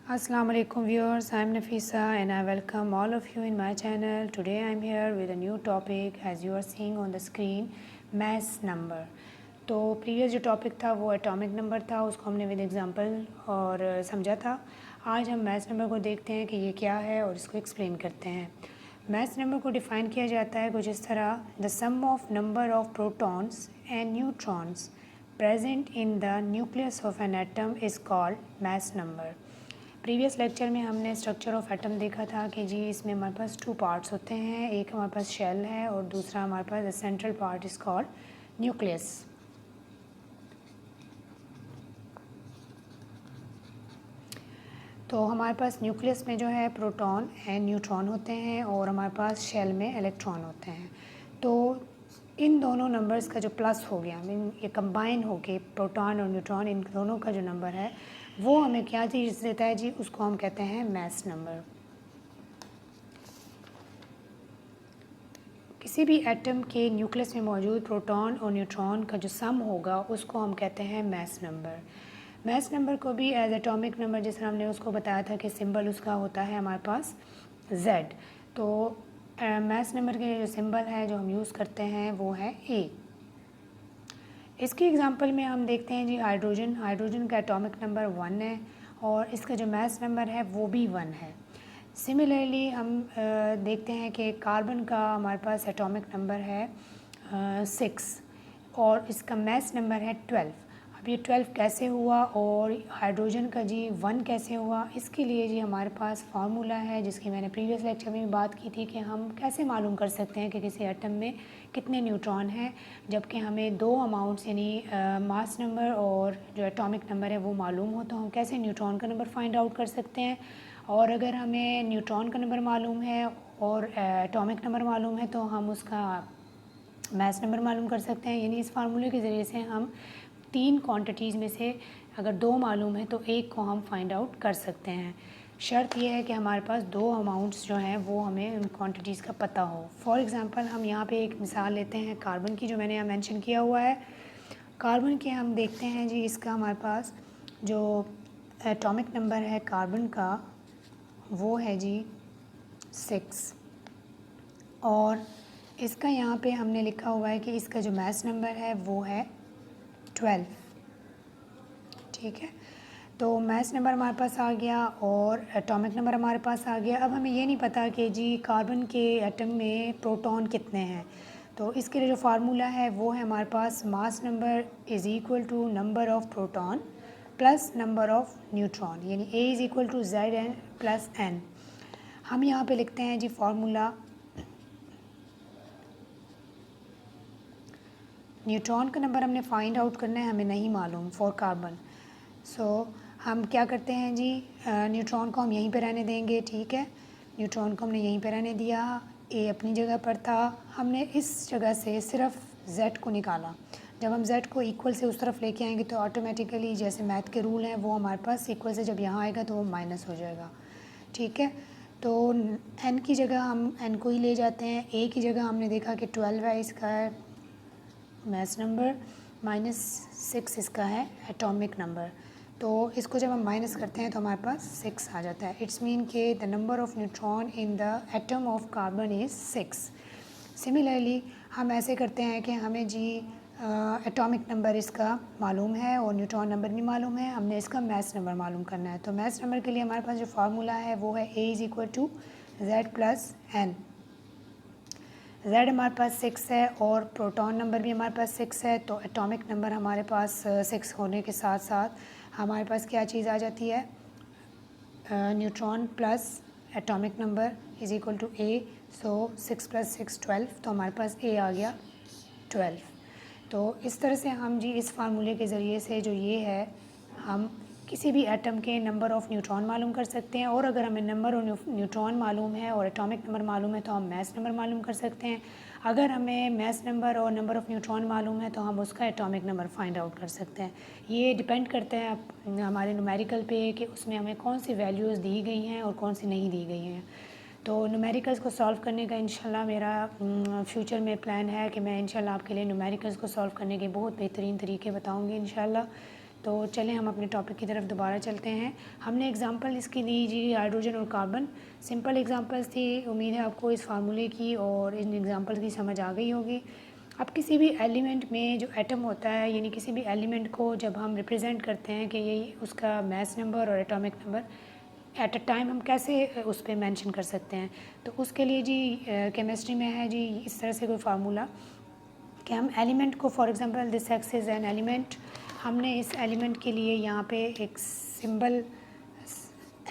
Assalamu alaikum viewers, I am Nafisa and I welcome all of you in my channel. Today I am here with a new topic as you are seeing on the screen, mass number. तो previous जो topic था वो atomic number था, उसको हमने with example और समझा था। आज हम मैथ नंबर को देखते हैं कि ये क्या है और इसको एक्सप्लेन करते हैं। मैथ नंबर को डिफ़ाइन किया जाता है कुछ इस तरह, the sum of number of protons and neutrons present in the nucleus of an atom is called mass number. Previous lecture में हमने स्ट्रक्चर ऑफ एटम देखा था कि जी इसमें हमारे पास टू पार्ट्स होते हैं, एक हमारे पास शेल है और दूसरा हमारे पास the central part is called nucleus. तो हमारे पास न्यूक्लियस में जो है प्रोटॉन एंड न्यूट्रॉन होते हैं और हमारे पास शेल में इलेक्ट्रॉन होते हैं। तो इन दोनों नंबर्स का जो प्लस हो गया, मीन ये कंबाइन हो के प्रोटॉन और न्यूट्रॉन इन दोनों का जो नंबर है वो हमें क्या चीज़ देता है जी, उसको हम कहते हैं मैस नंबर। किसी भी एटम के न्यूक्लियस में मौजूद प्रोटॉन और न्यूट्रॉन का जो सम होगा उसको हम कहते हैं मैस नंबर। मैस नंबर को भी एज एटॉमिक नंबर, जिस तरह हमने उसको बताया था कि सिंबल उसका होता है हमारे पास Z। तो मैस नंबर के जो सिंबल है जो हम यूज़ करते हैं वो है A। इसकी एग्जांपल में हम देखते हैं जी हाइड्रोजन का एटॉमिक नंबर 1 है और इसका जो मैस नंबर है वो भी 1 है। सिमिलरली हम देखते हैं कि कार्बन का हमारे पास एटॉमिक नंबर है 6 और इसका मैस नंबर है 12। अब ये 12 कैसे हुआ और हाइड्रोजन का जी 1 कैसे हुआ, इसके लिए जी हमारे पास फार्मूला है जिसकी मैंने प्रीवियस लेक्चर में भी बात की थी कि हम कैसे मालूम कर सकते हैं कि किसी एटम में कितने न्यूट्रॉन हैं, जबकि हमें दो अमाउंट्स यानी मास नंबर और जो एटॉमिक नंबर है वो मालूम हो, तो हम कैसे न्यूट्रॉन का नंबर फाइंड आउट कर सकते हैं। और अगर हमें न्यूट्रॉन का नंबर मालूम है और एटॉमिक नंबर मालूम है तो हम उसका मैस नंबर मालूम कर सकते हैं। यानी इस फार्मूले के ज़रिए से हम 3 क्वांटिटीज़ में से अगर 2 मालूम है तो एक को हम फाइंड आउट कर सकते हैं। शर्त यह है कि हमारे पास 2 अमाउंट्स जो हैं वो हमें उन क्वांटिटीज़ का पता हो। फॉर एग्ज़ाम्पल हम यहाँ पे एक मिसाल लेते हैं कार्बन की, जो मैंने यहाँ मेंशन किया हुआ है। कार्बन के हम देखते हैं जी, इसका हमारे पास जो एटॉमिक नंबर है कार्बन का वो है जी 6 और इसका यहाँ पे हमने लिखा हुआ है कि इसका जो मैस नंबर है वो है 12। ठीक है, तो मैस नंबर हमारे पास आ गया और एटॉमिक नंबर हमारे पास आ गया। अब हमें ये नहीं पता कि जी कार्बन के एटम में प्रोटॉन कितने हैं, तो इसके लिए जो फार्मूला है वो है हमारे पास mass number is equal to number of proton plus number of neutron, यानी A is equal to ZN plus N। हम यहाँ पे लिखते हैं जी फार्मूला, न्यूट्रॉन का नंबर हमने फाइंड आउट करना है, हमें नहीं मालूम फॉर कार्बन। सो हम क्या करते हैं जी, न्यूट्रॉन को हम यहीं पे रहने देंगे। ठीक है, न्यूट्रॉन को हमने यहीं पे रहने दिया, ए अपनी जगह पर था, हमने इस जगह से सिर्फ Z को निकाला। जब हम Z को इक्वल से उस तरफ लेके आएंगे तो ऑटोमेटिकली जैसे मैथ के रूल हैं वो हमारे पास इक्वल से जब यहाँ आएगा तो वो माइनस हो जाएगा। ठीक है, तो N की जगह हम N को ही ले जाते हैं, A की जगह हमने देखा कि 12 है इसका मैस नंबर, -6 इसका है एटॉमिक नंबर। तो इसको जब हम माइनस करते हैं तो हमारे पास 6 आ जाता है। इट्स मीन के the number of neutron in the atom of carbon is 6। Similarly हम ऐसे करते हैं कि हमें जी एटॉमिक नंबर इसका मालूम है और न्यूट्रॉन नंबर भी मालूम है, हमने इसका मैस नंबर मालूम करना है। तो मैस नंबर के लिए हमारे पास जो फार्मूला है वो है A is equal to Z plus N। Z हमारे पास 6 है और प्रोटॉन नंबर भी हमारे पास 6 है, तो एटॉमिक नंबर हमारे पास 6 होने के साथ साथ हमारे पास क्या चीज़ आ जाती है, neutron plus atomic number is equal to A। So 6 plus 6 12, तो हमारे पास A आ गया 12। तो इस तरह से हम जी इस फार्मूले के ज़रिए से जो ये है हम किसी भी एटम के नंबर ऑफ़ न्यूट्रॉन मालूम कर सकते हैं। और अगर हमें नंबर और न्यूट्रॉन मालूम है और एटॉमिक नंबर मालूम है तो हम मैस नंबर मालूम कर सकते हैं। अगर हमें मैस नंबर और नंबर ऑफ़ न्यूट्रॉन मालूम है तो हम उसका एटॉमिक नंबर फाइंड आउट कर सकते हैं। ये डिपेंड करता है हमारे न्यूमेरिकल पे कि उसमें हमें कौन सी वैल्यूज़ दी गई हैं और कौन सी नहीं दी गई हैं। तो न्यूमेरिकल्स को सॉल्व करने का इंशाल्लाह मेरा फ्यूचर में प्लान है कि मैं इंशाल्लाह आपके लिए न्यूमेरिकल्स को सॉल्व करने के बहुत बेहतरीन तरीके बताऊंगी इंशाल्लाह। तो चलें हम अपने टॉपिक की तरफ दोबारा चलते हैं। हमने एग्जांपल इसकी दी जी हाइड्रोजन और कार्बन, सिंपल एग्जांपल्स थी। उम्मीद है आपको इस फार्मूले की और इन एग्जांपल की समझ आ गई होगी। अब किसी भी एलिमेंट में जो एटम होता है, यानी किसी भी एलिमेंट को जब हम रिप्रेजेंट करते हैं कि ये उसका मास नंबर और atomic number at a time हम कैसे उस पर मेंशन कर सकते हैं। तो उसके लिए जी केमिस्ट्री में है जी इस तरह से कोई फार्मूला कि हम एलिमेंट को, for example this x is an element, हमने इस एलिमेंट के लिए यहाँ पे एक सिंबल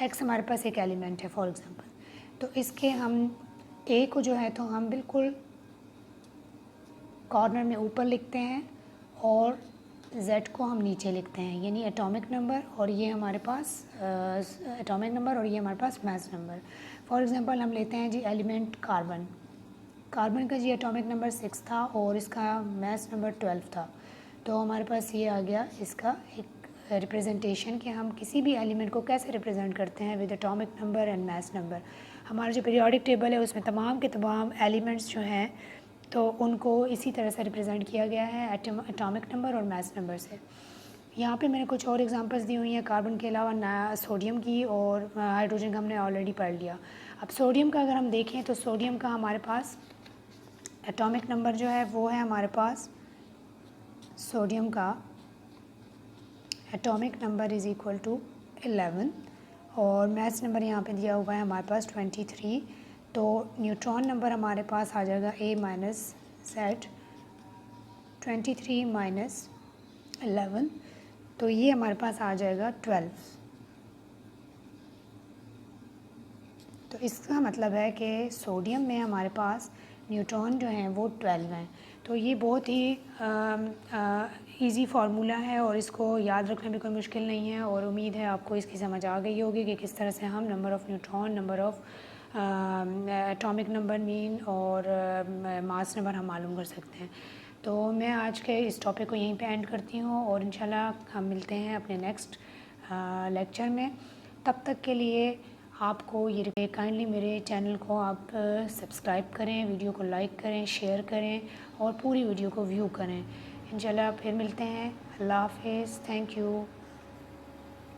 एक्स, हमारे पास एक एलिमेंट है फॉर एग्जांपल, तो इसके हम ए को जो है तो हम बिल्कुल कॉर्नर में ऊपर लिखते हैं और जेड को हम नीचे लिखते हैं, यानी एटॉमिक नंबर और ये हमारे पास एटॉमिक नंबर और ये हमारे पास मास नंबर। फॉर एग्जांपल हम लेते हैं जी एलिमेंट कार्बन, कार्बन का जी एटॉमिक नंबर 6 था और इसका मास नंबर 12 था। तो हमारे पास ये आ गया इसका एक रिप्रेजेंटेशन कि हम किसी भी एलिमेंट को कैसे रिप्रेजेंट करते हैं with atomic number and mass number. हमारा जो पीरियोडिक टेबल है उसमें तमाम के तमाम एलिमेंट्स जो हैं तो उनको इसी तरह से रिप्रेजेंट किया गया है एटॉमिक नंबर और मास नंबर से। यहाँ पे मैंने कुछ और एग्जांपल्स दी हुई हैं कार्बन के अलावा सोडियम की और हाइड्रोजन का हमने ऑलरेडी पढ़ लिया। अब सोडियम का अगर हम देखें तो सोडियम का हमारे पास एटॉमिक नंबर जो है वो है हमारे पास, सोडियम का atomic number is equal to 11 और मास नंबर यहाँ पे दिया हुआ है हमारे पास 23। तो न्यूट्रॉन नंबर हमारे पास आ जाएगा A माइनस Z, 23 माइनस 11, तो ये हमारे पास आ जाएगा 12। तो इसका मतलब है कि सोडियम में हमारे पास न्यूट्रॉन जो हैं वो 12 हैं। तो ये बहुत ही इजी फार्मूला है और इसको याद रखना भी कोई मुश्किल नहीं है और उम्मीद है आपको इसकी समझ आ गई होगी कि किस तरह से हम number of neutron, number of atomic number mean और मास नंबर हम मालूम कर सकते हैं। तो मैं आज के इस टॉपिक को यहीं पे एंड करती हूँ और इंशाल्लाह हम मिलते हैं अपने नेक्स्ट लेक्चर में। तब तक के लिए आपको ये काइंडली मेरे चैनल को आप सब्सक्राइब करें, वीडियो को लाइक करें, शेयर करें और पूरी वीडियो को व्यू करें। इंशाल्लाह फिर मिलते हैं। अल्लाह हाफ़िज़, थैंक यू।